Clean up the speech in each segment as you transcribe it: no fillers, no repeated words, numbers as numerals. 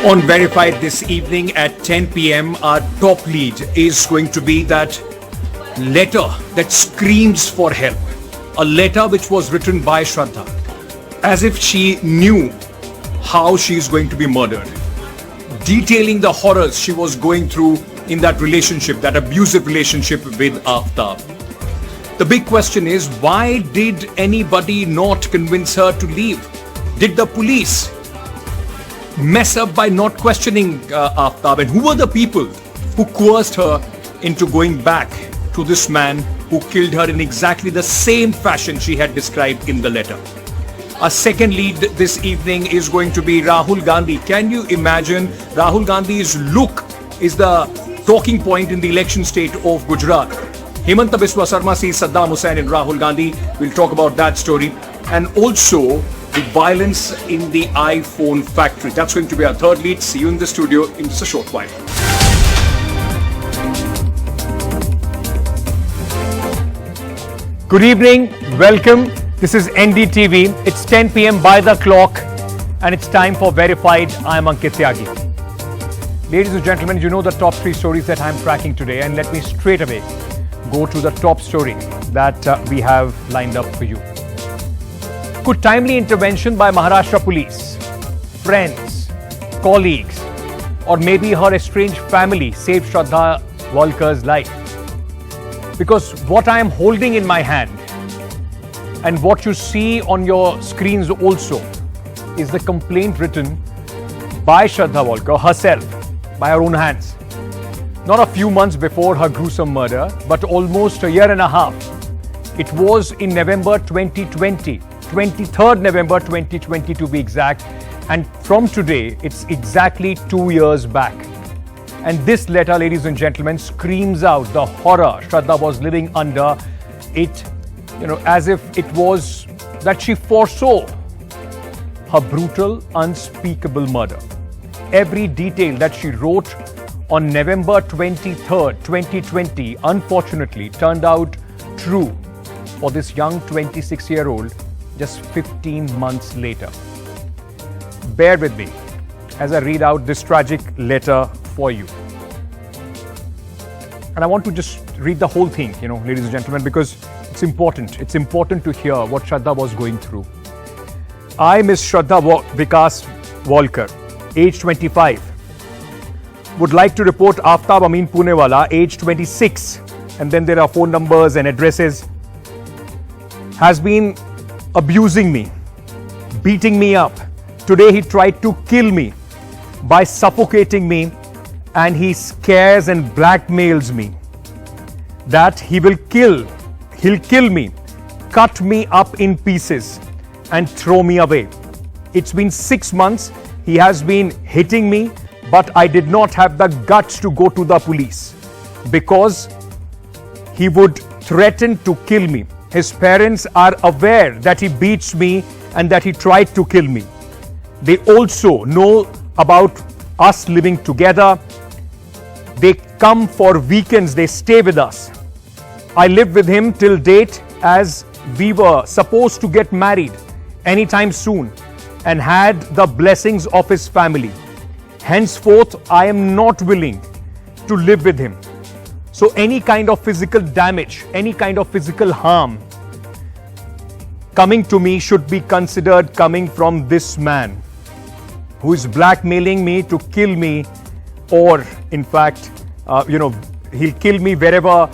On Verified this evening at 10 p.m, our top lead is going to be that letter that screams for help. A letter which was written by Shraddha, as if she knew how she is going to be murdered, detailing the horrors she was going through in that relationship, that abusive relationship with Aftab. The big question is, why did anybody not convince her to leave? Did the police mess up by not questioning Aftab? And who were the people who coerced her into going back to this man who killed her in exactly the same fashion she had described in the letter? Our second lead this evening is going to be Rahul Gandhi. Can you imagine? Rahul Gandhi's look is the talking point in the election state of Gujarat. Himanta, Biswa, Sarma sees Saddam Hussein and Rahul Gandhi. We'll talk about that story. And also the violence in the iPhone factory. That's going to be our third lead. See you in the studio in just a short while. Good evening. Welcome. This is NDTV. It's 10 p.m. by the clock and it's time for Verified. I'm Ankit Tyagi. Ladies and gentlemen, you know the top three stories that I'm tracking today, and let me straight away go to the top story that we have lined up for you. Could timely intervention by Maharashtra police, friends, colleagues, or maybe her estranged family save Shraddha Walkar's life? Because what I am holding in my hand and what you see on your screens also is the complaint written by Shraddha Walkar herself, by her own hands. Not a few months before her gruesome murder, but almost a year and a half. It was in November 2020, 23rd November 2020 to be exact. And from today, it's exactly 2 years back. And this letter, ladies and gentlemen, screams out the horror Shraddha was living under. It, as if it was that she foresaw her brutal, unspeakable murder. Every detail that she wrote on November 23rd, 2020, unfortunately turned out true for this young 26-year-old just 15 months later. Bear with me as I read out this tragic letter for you. And I want to just read the whole thing, ladies and gentlemen, because it's important. It's important to hear what Shraddha was going through. I, Miss Shraddha Vikas Walkar, age 25, would like to report Aftab Poonawalla, age 26, and then there are phone numbers and addresses, has been abusing me, beating me up. Today he tried to kill me by suffocating me, and he scares and blackmails me that he'll kill me, cut me up in pieces and throw me away. It's been 6 months. He has been hitting me, but I did not have the guts to go to the police because he would threaten to kill me. His parents are aware that he beats me and that he tried to kill me. They also know about us living together. They come for weekends, they stay with us. I live with him till date, as we were supposed to get married anytime soon and had the blessings of his family. Henceforth, I am not willing to live with him. So any kind of physical damage, any kind of physical harm coming to me should be considered coming from this man who is blackmailing me to kill me, or in fact, he'll kill me wherever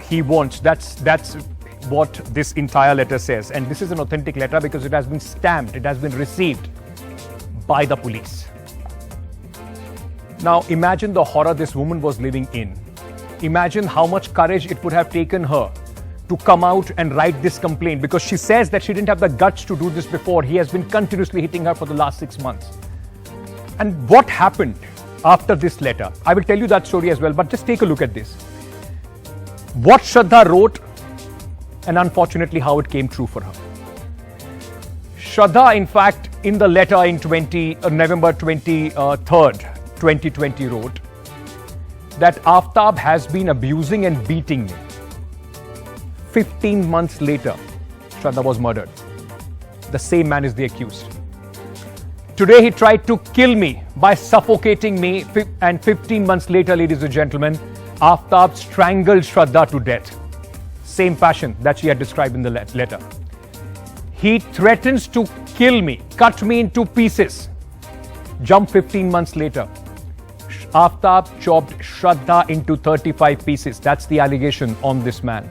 he wants. That's what this entire letter says. And this is an authentic letter because it has been stamped, it has been received by the police. Now imagine the horror this woman was living in. Imagine how much courage it would have taken her to come out and write this complaint, because she says that she didn't have the guts to do this before. He has been continuously hitting her for the last 6 months. And what happened after this letter? I will tell you that story as well, but just take a look at this. What Shraddha wrote, and unfortunately how it came true for her. Shraddha, in fact, in the letter in November 23rd, 2020 wrote that Aftab has been abusing and beating me. 15 months later, Shraddha was murdered. The same man is the accused. Today he tried to kill me by suffocating me, and 15 months later, ladies and gentlemen, Aftab strangled Shraddha to death. Same passion that she had described in the letter. He threatens to kill me, cut me into pieces. Jump 15 months later. Aftab chopped Shraddha into 35 pieces. That's the allegation on this man.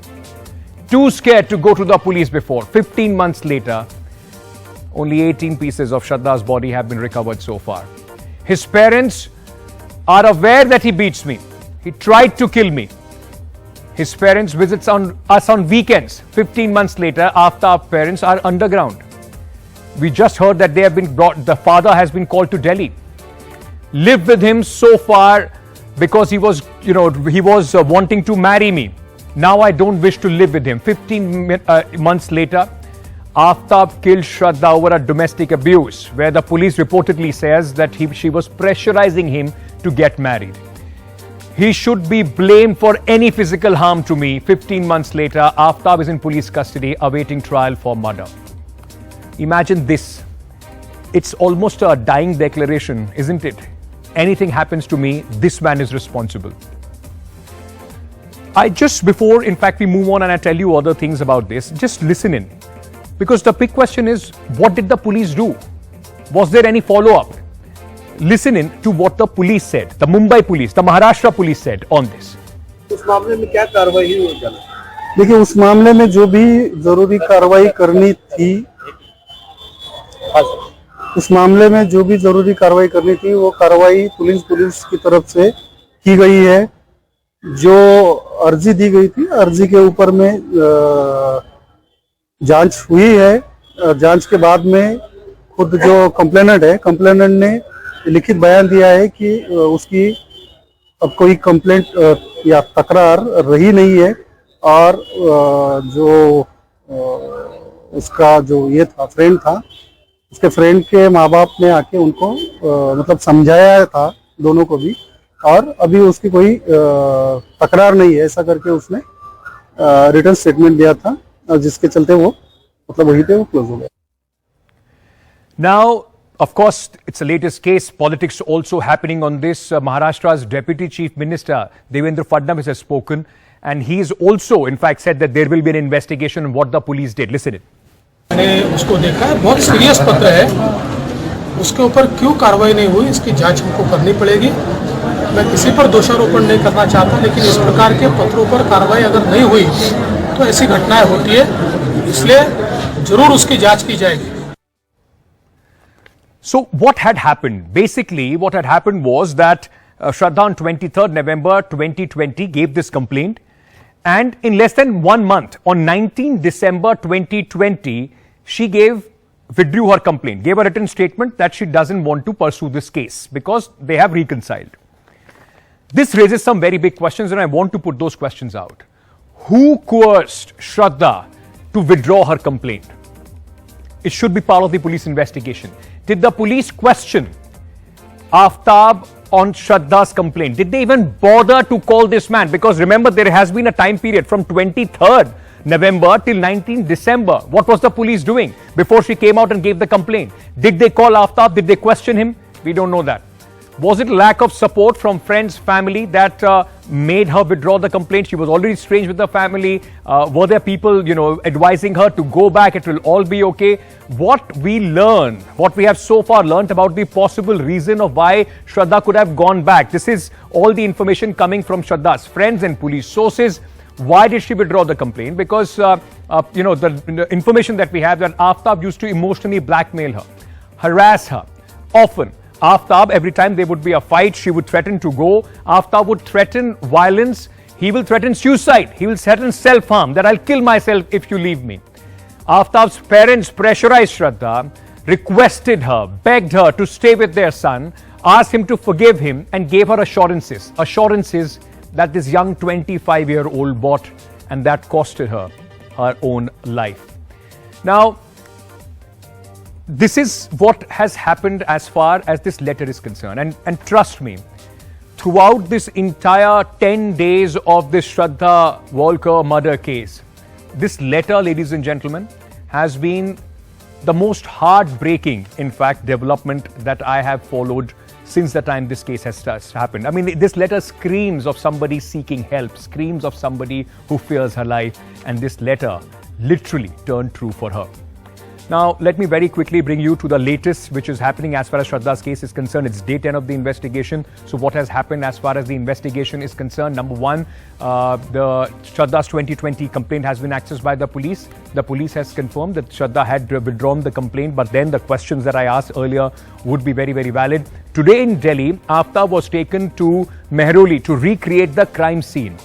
Too scared to go to the police before. 15 months later, only 18 pieces of Shraddha's body have been recovered so far. His parents are aware that he beats me. He tried to kill me. His parents visits us on weekends. 15 months later, Aftab's parents are underground. We just heard that they have been brought, the father has been called to Delhi. Lived with him so far because he was wanting to marry me. Now I don't wish to live with him. 15 months later, Aftab killed Shraddha over a domestic abuse, where the police reportedly says that she was pressurizing him to get married. He should be blamed for any physical harm to me. 15 months later, Aftab is in police custody awaiting trial for murder. Imagine this. It's almost a dying declaration, isn't it? Anything happens to me, this man is responsible. Before we move on and I tell you other things about this, just listen in. Because the big question is, what did the police do? Was there any follow-up? Listen in to what the police said, the Mumbai police, the Maharashtra police said on this. उस मामले में क्या कार्रवाई हुई? देखिए, उस मामले में जो भी जरूरी कार्रवाई करनी थी, उस मामले में जो भी जरूरी कार्रवाई करनी थी, वो कार्रवाई पुलिस की तरफ से की गई है। जो अर्जी दी गई थी, अर्जी के ऊपर में जांच हुई है। जांच के बाद में खुद जो कंप्लेनेंट ने लिखित बयान दिया है कि उसकी अब कोई कंप्लेंट या तकरार रही नहीं है, और जो उसका जो ये था फ्रेंड था, उसके फ्रेंड के माँ बाप ने आके उनको मतलब समझाया था दोनों को भी, और अभी उसकी कोई तकरार नहीं है, ऐसा करके उसने रिटन स्टेटमेंट दिया था, जिसके चलते वो मतलब वहीं पे वो क्लोज हो गया। Now, of course, it's the latest case. Politics also happening on this. Maharashtra's Deputy Chief Minister, Devendra Fadnavis, has spoken, and he's also, in fact, said that there will be an investigation on what the police did. Listen it. मैंने उसको देखा है, बहुत serious पत्र है, उसके ऊपर क्यों कार्रवाई नहीं हुई, इसकी जांच हमको करनी पड़ेगी। मैं किसी पर दोषारोपण नहीं करना चाहता, लेकिन इस प्रकार के पत्रों पर कार्रवाई अगर नहीं हुई तो ऐसी घटनाएं होती है, इसलिए जरूर उसकी जांच की जाएगी। So what had happened? Basically, what had happened was that Shraddha on 23rd November 2020 gave this complaint, and in less than 1 month, on 19 December 2020, she withdrew her complaint, gave a written statement that she doesn't want to pursue this case because they have reconciled. This raises some very big questions, and I want to put those questions out. Who coerced Shraddha to withdraw her complaint? It should be part of the police investigation. Did the police question Aftab on Shraddha's complaint? Did they even bother to call this man? Because remember, there has been a time period from 23rd November till 19th December. What was the police doing before she came out and gave the complaint? Did they call Aftab? Did they question him? We don't know that. Was it lack of support from friends, family that made her withdraw the complaint? She was already estranged with the family. Were there people, advising her to go back? It will all be okay. What we have so far learned about the possible reason of why Shraddha could have gone back. This is all the information coming from Shraddha's friends and police sources. Why did she withdraw the complaint? Because, the information that we have, that Aftab used to emotionally blackmail her, harass her, often. Aftab, every time there would be a fight, she would threaten to go. Aftab would threaten violence. He will threaten suicide. He will threaten self-harm, that I'll kill myself if you leave me. Aftab's parents pressurized Shraddha, requested her, begged her to stay with their son, asked him to forgive him, and gave her assurances that this young 25-year-old bought, and that costed her her own life. Now, this is what has happened as far as this letter is concerned. And trust me, throughout this entire 10 days of this Shraddha Walkar murder case, this letter, ladies and gentlemen, has been the most heartbreaking, in fact, development that I have followed since the time this case has happened. I mean, this letter screams of somebody seeking help, screams of somebody who fears her life, and this letter literally turned true for her. Now, let me very quickly bring you to the latest which is happening as far as Shraddha's case is concerned. It's day 10 of the investigation. So what has happened as far as the investigation is concerned? Number one, the Shraddha's 2020 complaint has been accessed by the police. The police has confirmed that Shraddha had withdrawn the complaint, but then the questions that I asked earlier would be very, very valid. Today in Delhi, Aftab was taken to Mehrauli to recreate the crime scene,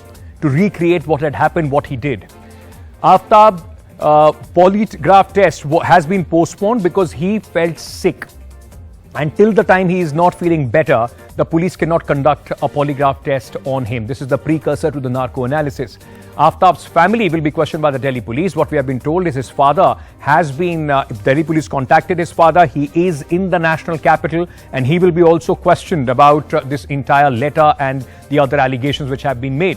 to recreate what had happened, what he did. Aftab polygraph test has been postponed because he felt sick. Until the time he is not feeling better, the police cannot conduct a polygraph test on him. This is the precursor to the narco analysis. Aftab's family will be questioned by the Delhi police. What we have been told is his father has been, Delhi police contacted his father. He is in the national capital and he will be also questioned about this entire letter and the other allegations which have been made.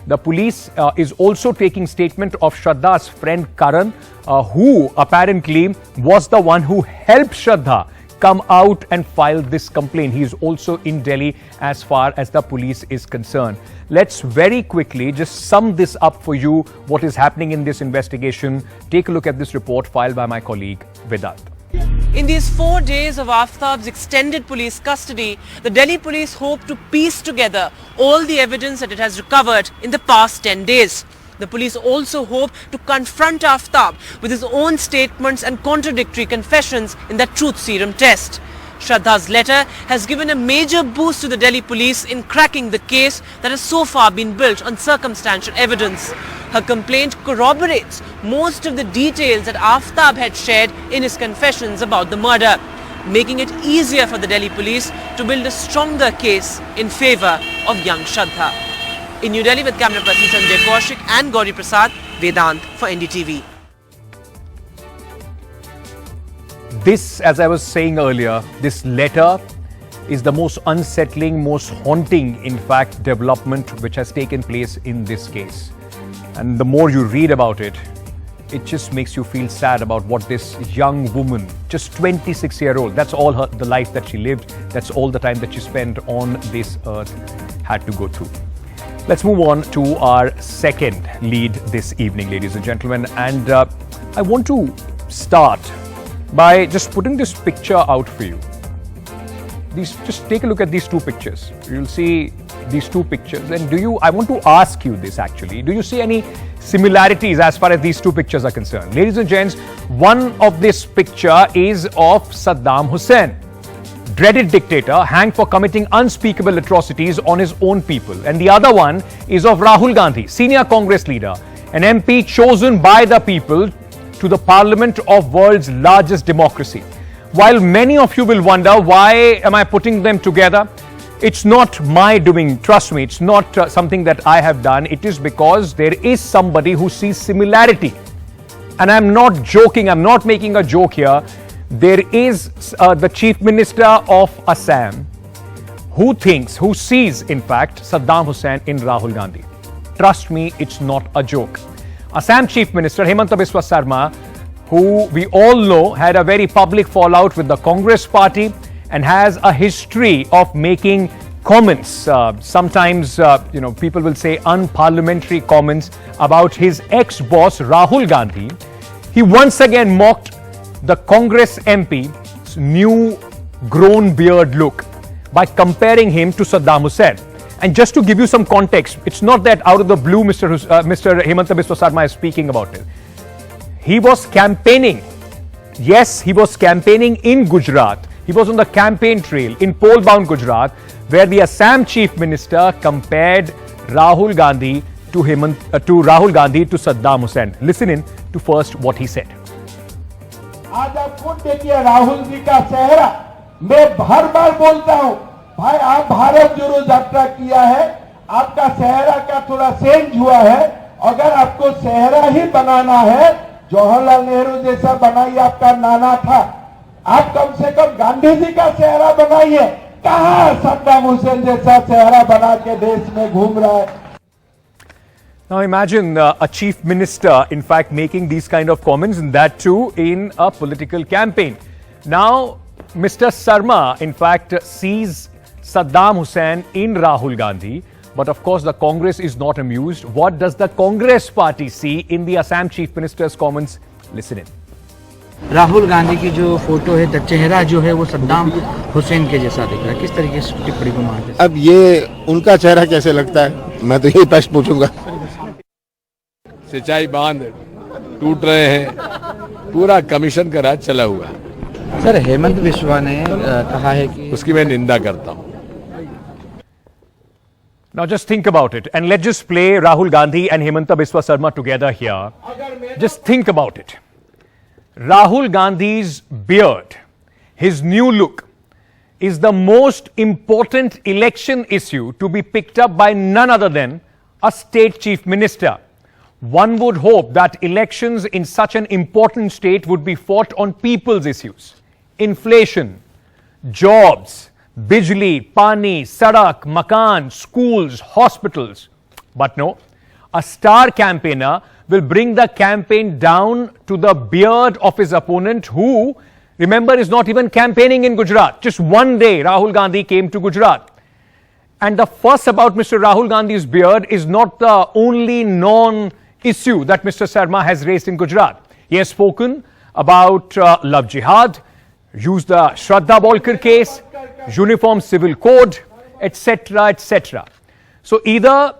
The police is also taking statement of Shraddha's friend Karan, who apparently was the one who helped Shraddha come out and file this complaint. He is also in Delhi as far as the police is concerned. Let's very quickly just sum this up for you, what is happening in this investigation. Take a look at this report filed by my colleague Vedant. In these 4 days of Aftab's extended police custody, the Delhi police hope to piece together all the evidence that it has recovered in the past 10 days. The police also hope to confront Aftab with his own statements and contradictory confessions in the truth serum test. Shraddha's letter has given a major boost to the Delhi police in cracking the case that has so far been built on circumstantial evidence. Her complaint corroborates most of the details that Aftab had shared in his confessions about the murder, making it easier for the Delhi police to build a stronger case in favor of young Shraddha. In New Delhi with camera person Sanjay Kaushik and Gauri Prasad, Vedant for NDTV. This, as I was saying earlier, this letter is the most unsettling, most haunting, in fact, development which has taken place in this case. And the more you read about it, it just makes you feel sad about what this young woman, just 26-year-old, that's all the life that she lived, that's all the time that she spent on this earth, had to go through. Let's move on to our second lead this evening, ladies and gentlemen. And I want to start by just putting this picture out for you. Just take a look at these two pictures. You'll see these two pictures. And I want to ask you this actually. Do you see any similarities as far as these two pictures are concerned? Ladies and gents, one of this picture is of Saddam Hussein, dreaded dictator hanged for committing unspeakable atrocities on his own people. And the other one is of Rahul Gandhi, senior Congress leader, an MP chosen by the people to the parliament of world's largest democracy. While many of you will wonder, why am I putting them together? It's not my doing, trust me, it's not something that I have done. It is because there is somebody who sees similarity. And I'm not joking, I'm not making a joke here. There is the Chief Minister of Assam who sees, in fact, Saddam Hussein in Rahul Gandhi. Trust me, it's not a joke. Assam Chief Minister Himanta Biswa Sarma, who we all know had a very public fallout with the Congress party and has a history of making comments, sometimes, people will say unparliamentary comments about his ex-boss Rahul Gandhi. He once again mocked the Congress MP's new grown beard look by comparing him to Saddam Hussein. And just to give you some context, it's not that out of the blue Mr. Himanta Biswa Sarma is speaking about it. He was campaigning. Yes, he was campaigning in Gujarat. He was on the campaign trail in poll-bound Gujarat, where the Assam Chief Minister compared Rahul Gandhi to Saddam Hussein. Listen in to first what he said. आज आप खुद देखिए राहुल जी का चेहरा, मैं हर बार बोलता हूं, भाई आप भारत जोड़ो यात्रा किया है, आपका चेहरा का थोड़ा चेंज हुआ है, अगर आपको चेहरा ही बनाना है, जवाहरलाल नेहरू जैसा बनाइए, आपका नाना था, आप कम से कम गांधी जी का चेहरा बनाइए, कहां सद्दाम हुसैन जैसा चेहरा बना के देश में घूम रहा है. Now imagine a chief minister, in fact, making these kind of comments, and that too in a political campaign. Now, Mr. Sarma, in fact, sees Saddam Hussein in Rahul Gandhi. But of course, the Congress is not amused. What does the Congress party see in the Assam chief minister's comments? Listen in. Rahul Gandhi की जो photo है, चेहरा जो है वो सद्दाम हुसैन के जैसा दिख रहा है, किस तरीके से टिप्पणी को मानते हैं? अब ये उनका चेहरा कैसे लगता है, मैं तो यही प्रश्न पूछूंगा। सिंचाई बांध टूट रहे हैं, पूरा कमीशन का राज चला हुआ है। सर, हेमंत बिस्वा ने कहा है कि उसकी मैं निंदा करता हूँ। Now just think about it, and let's just play Rahul Gandhi and Himanta Biswa Sarma together here. Just think about it. Rahul Gandhi's beard, his new look, is the most important election issue to be picked up by none other than a state chief minister. One would hope that elections in such an important state would be fought on people's issues. Inflation, jobs, bijli, pani, sadak, makan, schools, hospitals. But no, a star campaigner will bring the campaign down to the beard of his opponent, who, remember, is not even campaigning in Gujarat. Just one day, Rahul Gandhi came to Gujarat. And the fuss about Mr. Rahul Gandhi's beard is not the only non-issue that Mr. Sarma has raised in Gujarat. He has spoken about love jihad, used the Shraddha Walkar case, uniform civil code, etc., etc. So either,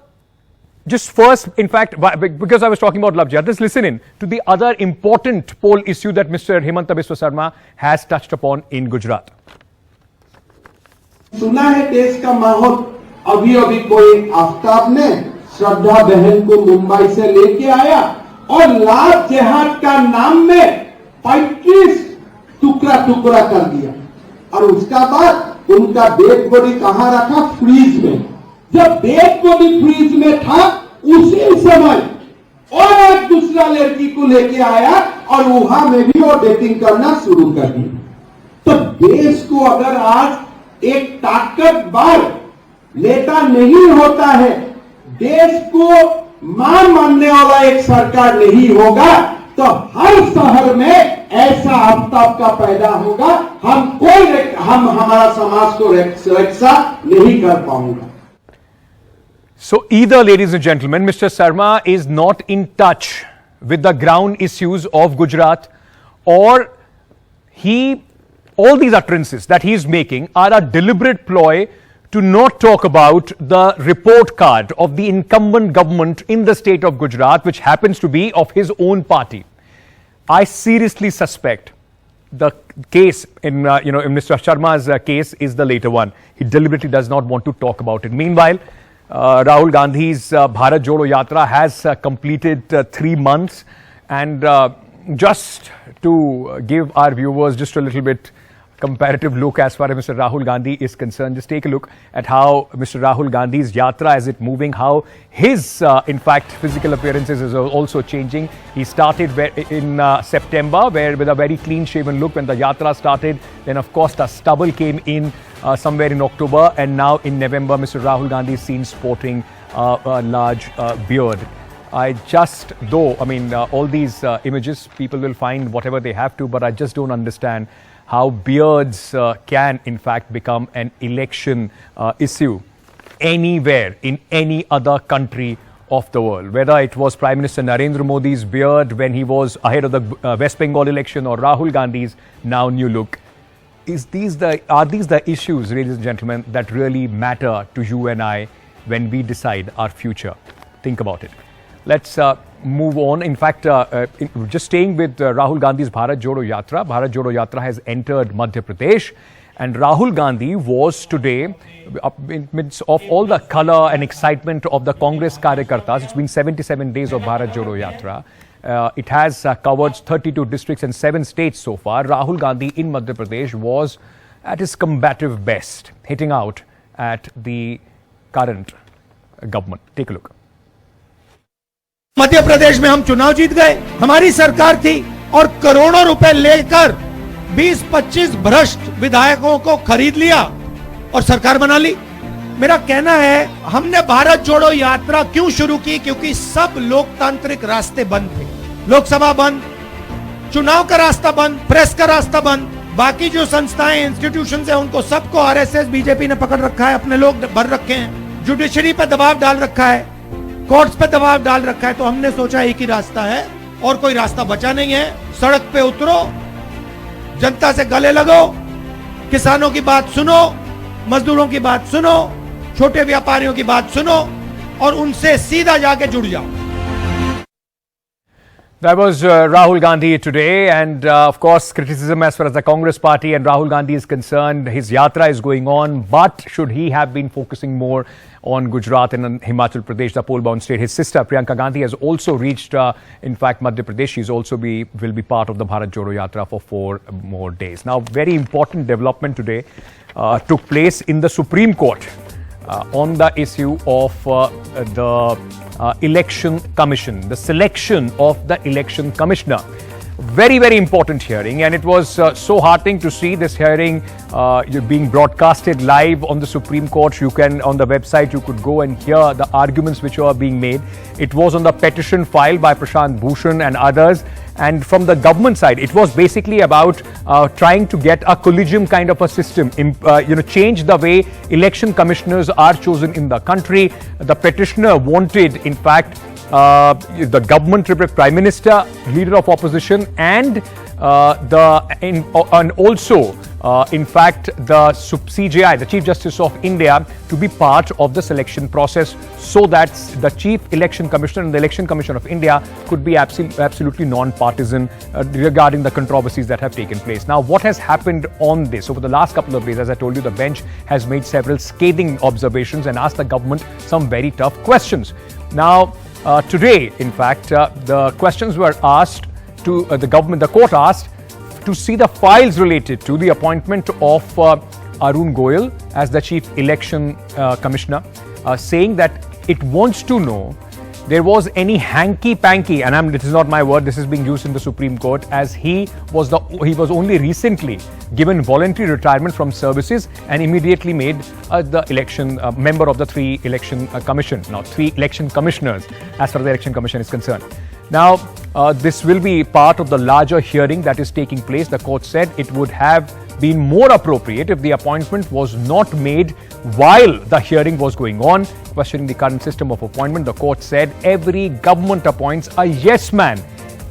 just first, in fact, because I was talking about love jihad, just listen in to the other important poll issue that Mr. Himanta Biswa Sarma has touched upon in Gujarat. सुना है देश का माहौल, अभी अभी कोई आफ्ताब ने श्रद्धा बहन को मुंबई से लेके आया और लाभ जिहाद का नाम में 35 टुकड़ा टुकड़ा कर दिया, और उसका बाद उनका डेड बॉडी कहां रखा? फ्रीज में। जब डेड बॉडी फ्रीज में था, उसी समय और एक दूसरा लड़की को लेके आया और वहां में भी वो डेटिंग करना शुरू कर दी। तो देश को अगर आज एक ताकतवर नेता नहीं होता है, देश को मां मानने वाला एक सरकार नहीं होगा, तो हर शहर में ऐसा आफ्ताब का पैदा होगा। हम हमारा समाज को रक्षा नहीं कर पाऊंगा। So either, ladies and gentlemen, Mr. Sarma is not in touch with the ground issues of Gujarat, or all these utterances that he is making are a deliberate ploy to not talk about the report card of the incumbent government in the state of Gujarat, which happens to be of his own party. I seriously suspect the case in Mr. Sharma's case is the later one. He deliberately does not want to talk about it. Meanwhile, Rahul Gandhi's Bharat Jodo Yatra has completed 3 months, and just to give our viewers just a little bit comparative look as far as Mr. Rahul Gandhi is concerned, just take a look at how Mr. Rahul Gandhi's Yatra, is it moving, how his, in fact, physical appearances is also changing. He started in September, where with a very clean-shaven look when the Yatra started. Then, of course, the stubble came in somewhere in October, and now in November, Mr. Rahul Gandhi is seen sporting a large beard. All these images, people will find whatever they have to, but I just don't understand how beards can, in fact, become an election issue anywhere in any other country of the world. Whether it was Prime Minister Narendra Modi's beard when he was ahead of the West Bengal election, or Rahul Gandhi's now new look. Are these the issues, ladies and gentlemen, that really matter to you and I when we decide our future? Think about it. Let's move on. In fact, just staying with Rahul Gandhi's Bharat Jodo Yatra. Bharat Jodo Yatra has entered Madhya Pradesh, and Rahul Gandhi was today, in midst of all the color and excitement of the Congress Karyakartas. It's been 77 days of Bharat Jodo Yatra. It has covered 32 districts and 7 states so far. Rahul Gandhi in Madhya Pradesh was at his combative best, hitting out at the current government. Take a look. Madhya Pradesh में हम चुनाव जीत गए, हमारी सरकार थी, और करोड़ों रुपए लेकर 20-25 भ्रष्ट विधायकों को खरीद लिया और सरकार बना ली। मेरा कहना है, हमने भारत जोड़ो यात्रा क्यों शुरू की? क्योंकि सब लोकतांत्रिक रास्ते बंद थे। लोकसभा बंद, चुनाव का रास्ता बंद, प्रेस का रास्ता बंद, बाकी जो संस्थाएं, इंस्टीट्यूशंस हैं, उनको सबको आरएसएस, बीजेपी ने पकड़ रखा है, अपने लोग भर रखे हैं, जुडिशरी पे दबाव डाल रखा है, कोर्ट्स पे दबाव डाल रखा है। तो हमने सोचा एक ही रास्ता है और कोई रास्ता बचा नहीं है। सड़क पे उतरो, जनता से गले लगो, किसानों की बात सुनो, मजदूरों की बात सुनो, छोटे व्यापारियों की बात सुनो और उनसे सीधा जाके जुड़ जाओ। That was Rahul Gandhi today, and of course criticism as far as the Congress party and Rahul Gandhi is concerned. His yatra is going on, but should he have been focusing more on Gujarat and Himachal Pradesh, the poll-bound state? His sister Priyanka Gandhi has also reached, in fact, Madhya Pradesh. She's also will be part of the Bharat Jodo Yatra for 4 more days. Now, very important development today took place in the Supreme Court on the issue of the Election Commission, the selection of the Election Commissioner. Very, very important hearing, and it was so heartening to see this hearing being broadcasted live on the Supreme Court. You can, on the website, you could go and hear the arguments which were being made. It was on the petition filed by Prashant Bhushan and others. And from the government side, it was basically about trying to get a collegium kind of a system, change the way election commissioners are chosen in the country. The petitioner wanted, in fact, the government, Prime Minister, leader of opposition, and also, in fact, the CJI, the Chief Justice of India, to be part of the selection process, so that the Chief Election Commissioner and the Election Commission of India could be absolutely non-partisan regarding the controversies that have taken place. Now, what has happened on this over the last couple of days? As I told you, the bench has made several scathing observations and asked the government some very tough questions. Now, today, in fact, the questions were asked to the court asked to see the files related to the appointment of Arun Goyal as the Chief Election Commissioner, saying that it wants to know there was any hanky-panky, and this is not my word, this is being used in the Supreme Court, as he was only recently given voluntary retirement from services and immediately made the election member of the 3 election commission. Now, 3 election commissioners as far as the election commission is concerned. Now, this will be part of the larger hearing that is taking place. The court said it would have been more appropriate if the appointment was not made while the hearing was going on. Questioning the current system of appointment, the court said every government appoints a yes man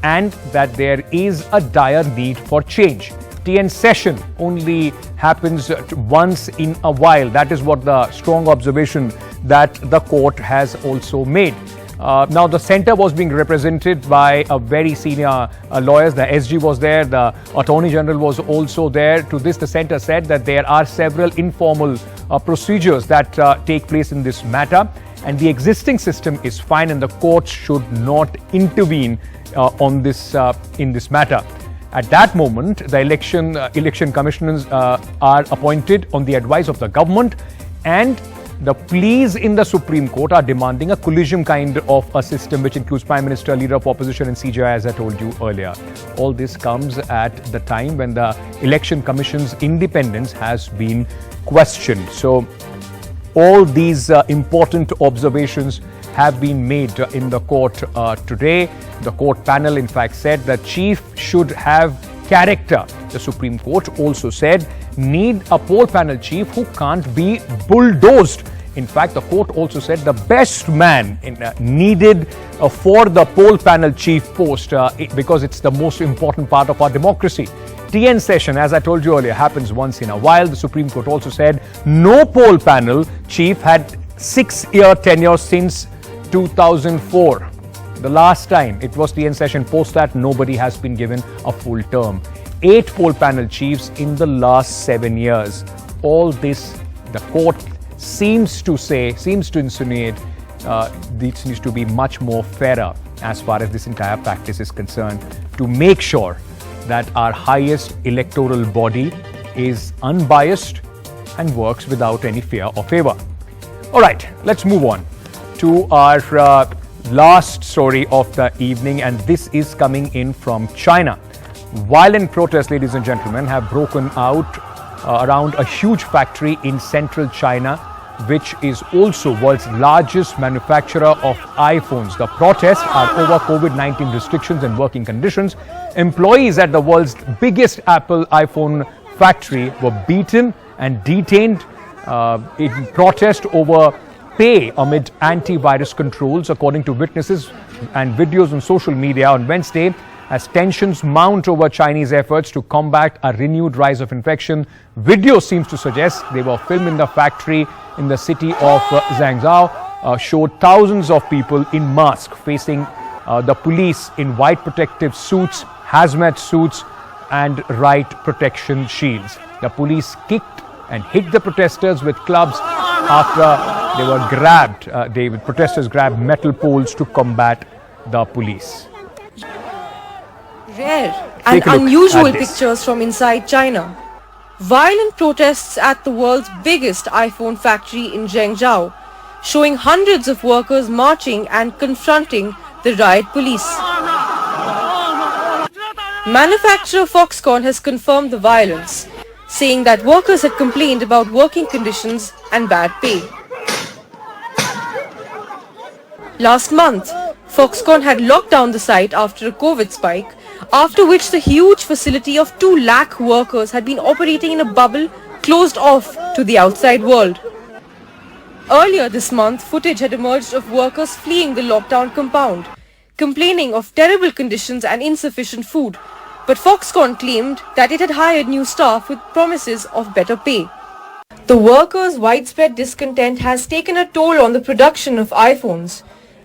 and that there is a dire need for change. TN session only happens once in a while. That is what the strong observation that the court has also made. Now, the centre was being represented by a very senior lawyers. The SG was there. The Attorney General was also there. To this, the centre said that there are several informal procedures that take place in this matter, and the existing system is fine, and the court should not intervene on this in this matter. At that moment, the election commissioners are appointed on the advice of the government, and the pleas in the Supreme Court are demanding a collegium kind of a system which includes Prime Minister, Leader of Opposition and CJI, as I told you earlier. All this comes at the time when the Election Commission's independence has been questioned. So, all these important observations have been made in the court today. The court panel, in fact, said the chief should have character. The Supreme Court also said need a poll panel chief who can't be bulldozed. In fact, the court also said the best man needed for the poll panel chief post because it's the most important part of our democracy. TN session, as I told you earlier, happens once in a while. The Supreme Court also said no poll panel chief had 6-year tenure since 2004. The last time it was TN session, post that nobody has been given a full term. 8 poll panel chiefs in the last 7 years. All this, the court seems to insinuate this needs to be much more fairer as far as this entire practice is concerned, to make sure that our highest electoral body is unbiased and works without any fear or favor. All right, let's move on to our last story of the evening, and this is coming in from China. Violent protests, ladies and gentlemen, have broken out around a huge factory in central China which is also world's largest manufacturer of iPhones. The protests are over COVID-19 restrictions and working conditions. Employees at the world's biggest Apple iPhone factory were beaten and detained in protest over pay amid antivirus controls, according to witnesses and videos on social media on Wednesday. As tensions mount over Chinese efforts to combat a renewed rise of infection, video seems to suggest they were filmed in the factory in the city of Zhangzhou, showed thousands of people in masks facing the police in white protective suits, hazmat suits and riot protection shields. The police kicked and hit the protesters with clubs after they were grabbed. Protesters grabbed metal poles to combat the police. Rare and unusual pictures from inside China. Violent protests at the world's biggest iPhone factory in Zhangzhou, showing hundreds of workers marching and confronting the riot police. Manufacturer Foxconn has confirmed the violence, saying that workers had complained about working conditions and bad pay. Last month, Foxconn had locked down the site after a COVID spike, after which the huge facility of 2 lakh workers had been operating in a bubble closed off to the outside world. Earlier this month, footage had emerged of workers fleeing the lockdown compound, complaining of terrible conditions and insufficient food, but Foxconn claimed that it had hired new staff with promises of better pay. The workers' widespread discontent has taken a toll on the production of iPhones.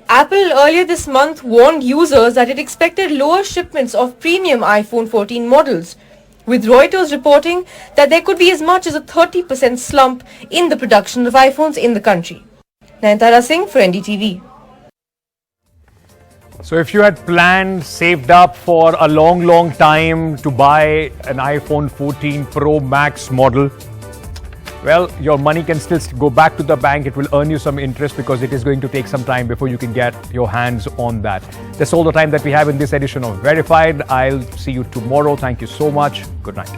Apple earlier this month warned users that it expected lower shipments of premium iPhone 14 models, with Reuters reporting that there could be as much as a 30% slump in the production of iPhones in the country. Nayantara Singh for NDTV. So if you had planned, saved up for a long time to buy an iPhone 14 Pro Max model, well, your money can still go back to the bank. It will earn you some interest because it is going to take some time before you can get your hands on that. That's all the time that we have in this edition of Verified. I'll see you tomorrow. Thank you so much. Good night.